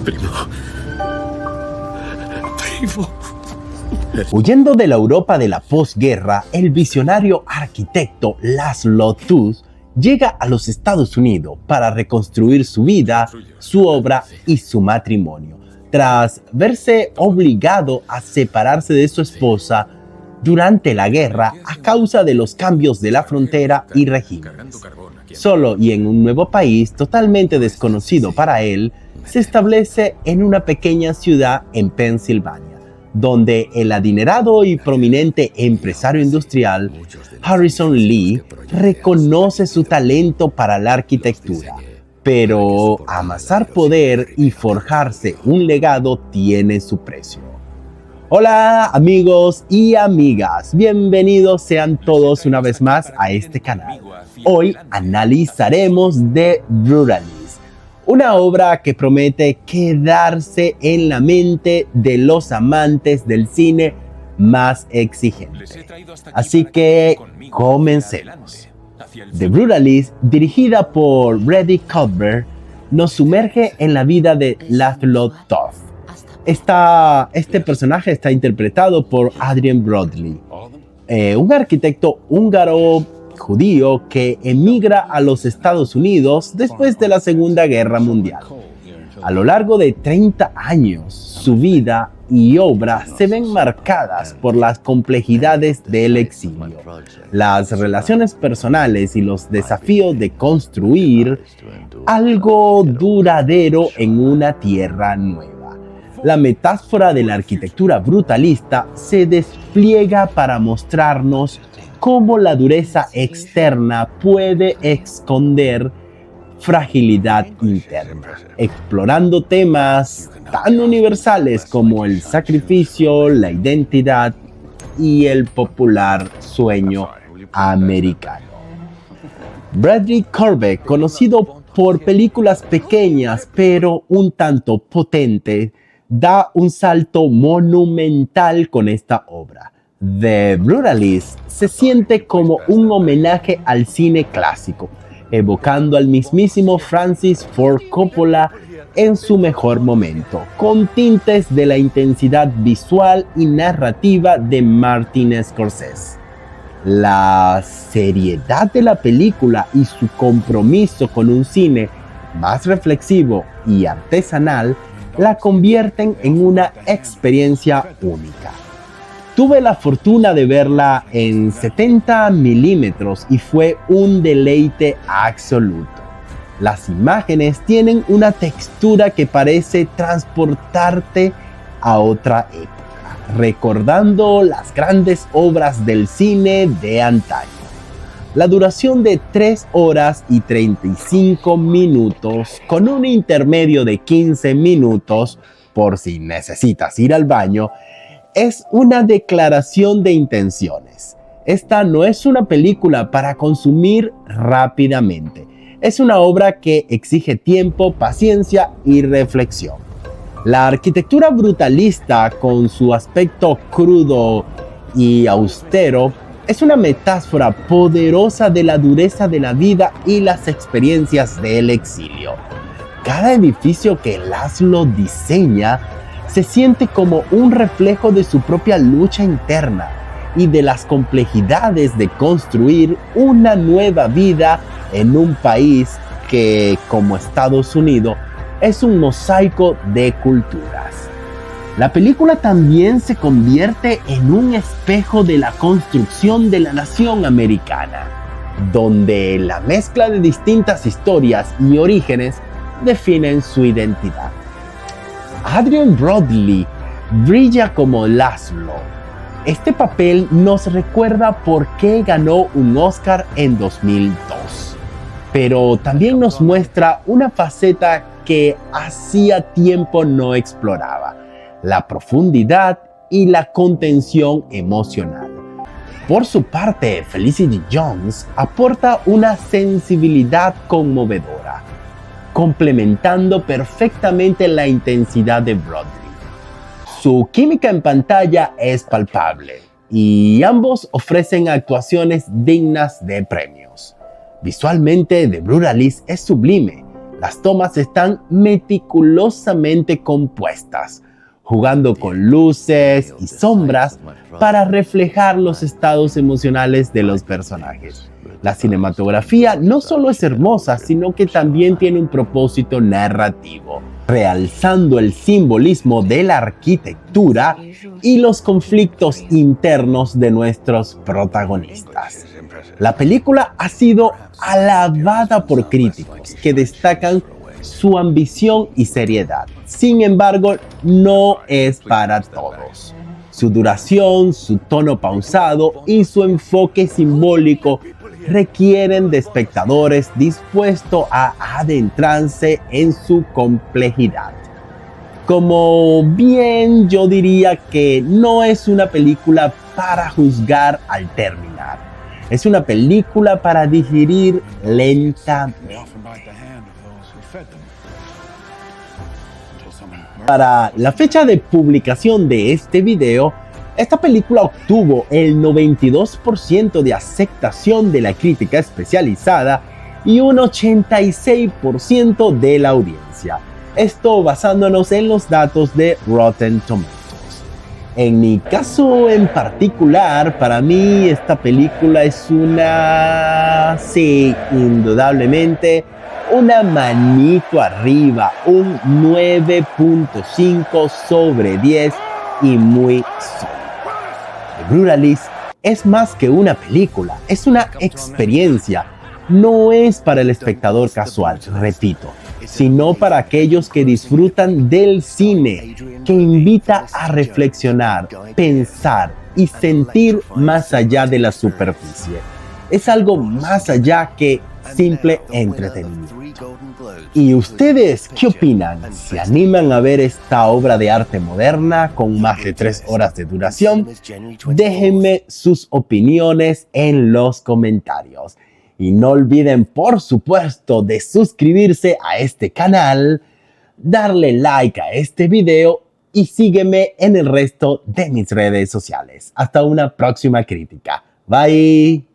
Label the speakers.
Speaker 1: Primo. Primo.
Speaker 2: Huyendo de la Europa de la posguerra, el visionario arquitecto Laszlo Tuz llega a los Estados Unidos para reconstruir su vida, su obra y su matrimonio, tras verse obligado a separarse de su esposa durante la guerra a causa de los cambios de la frontera y regímenes. Solo y en un nuevo país totalmente desconocido para él, se establece en una pequeña ciudad en Pensilvania, donde el adinerado y prominente empresario industrial Harrison Lee reconoce su talento para la arquitectura. Pero amasar poder y forjarse un legado tiene su precio. Hola amigos y amigas, bienvenidos sean todos una vez más a este canal. Hoy analizaremos The Brutalist, una obra que promete quedarse en la mente de los amantes del cine más exigente. Así que comencemos. The Brutalist, dirigida por Ridley Cuthbert, nos sumerge en la vida de Laszlo Tuz. Este personaje está interpretado por Adrien Brody, un arquitecto húngaro judío que emigra a los Estados Unidos después de la Segunda Guerra Mundial. A lo largo de 30 años, su vida y obra se ven marcadas por las complejidades del exilio, las relaciones personales y los desafíos de construir algo duradero en una tierra nueva. La metáfora de la arquitectura brutalista se despliega para mostrarnos cómo la dureza externa puede esconder fragilidad interna, explorando temas tan universales como el sacrificio, la identidad y el popular sueño americano. Bradley Cuthbert, conocido por películas pequeñas pero un tanto potentes, da un salto monumental con esta obra. The Brutalist se siente como un homenaje al cine clásico, evocando al mismísimo Francis Ford Coppola en su mejor momento, con tintes de la intensidad visual y narrativa de Martin Scorsese. La seriedad de la película y su compromiso con un cine más reflexivo y artesanal la convierten en una experiencia única. Tuve la fortuna de verla en 70 milímetros y fue un deleite absoluto. Las imágenes tienen una textura que parece transportarte a otra época, recordando las grandes obras del cine de antaño. La duración de 3 horas y 35 minutos, con un intermedio de 15 minutos, por si necesitas ir al baño, es una declaración de intenciones. Esta no es una película para consumir rápidamente. Es una obra que exige tiempo, paciencia y reflexión. La arquitectura brutalista, con su aspecto crudo y austero, es una metáfora poderosa de la dureza de la vida y las experiencias del exilio. Cada edificio que Laszlo diseña se siente como un reflejo de su propia lucha interna y de las complejidades de construir una nueva vida en un país que, como Estados Unidos, es un mosaico de culturas. La película también se convierte en un espejo de la construcción de la nación americana, donde la mezcla de distintas historias y orígenes definen su identidad. Adrien Brody brilla como Laszlo. Este papel nos recuerda por qué ganó un Oscar en 2002, pero también nos muestra una faceta que hacía tiempo no exploraba: la profundidad y la contención emocional. Por su parte, Felicity Jones aporta una sensibilidad conmovedora, complementando perfectamente la intensidad de Brody. Su química en pantalla es palpable y ambos ofrecen actuaciones dignas de premios. Visualmente, The Brutalist es sublime, Las tomas están meticulosamente compuestas, jugando con luces y sombras para reflejar los estados emocionales de los personajes. La cinematografía no solo es hermosa, sino que también tiene un propósito narrativo, realzando el simbolismo de la arquitectura y los conflictos internos de nuestros protagonistas. La película ha sido alabada por críticos que destacan su ambición y seriedad. Sin embargo, no es para todos. Su duración, su tono pausado y su enfoque simbólico requieren de espectadores dispuestos a adentrarse en su complejidad. Como bien yo diría que no es una película para juzgar al terminar. Es una película para digerir lentamente. Para la fecha de publicación de este video, esta película obtuvo el 92% de aceptación de la crítica especializada y un 86% de la audiencia. Esto basándonos en los datos de Rotten Tomatoes. En mi caso en particular, para mí esta película es sí, indudablemente, una manito arriba, un 9.5 sobre 10 y muy sólido. The Brutalist es más que una película, es una experiencia. No es para el espectador casual, repito, sino para aquellos que disfrutan del cine, que invita a reflexionar, pensar y sentir más allá de la superficie. Es algo más allá que simple entretenimiento. ¿Y ustedes qué opinan? ¿Se animan a ver esta obra de arte moderna con más de 3 horas de duración? Déjenme sus opiniones en los comentarios. Y no olviden, por supuesto, de suscribirse a este canal, darle like a este video y sígueme en el resto de mis redes sociales. Hasta una próxima crítica. Bye.